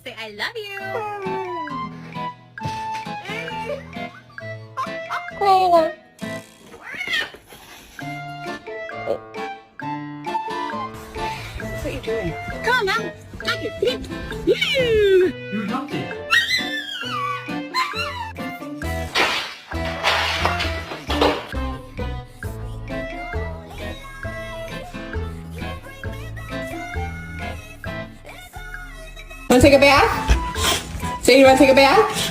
Say I love you. What are you doing? Come on, take it. You dumped it. Want to take a bath? Say you want to take a bath?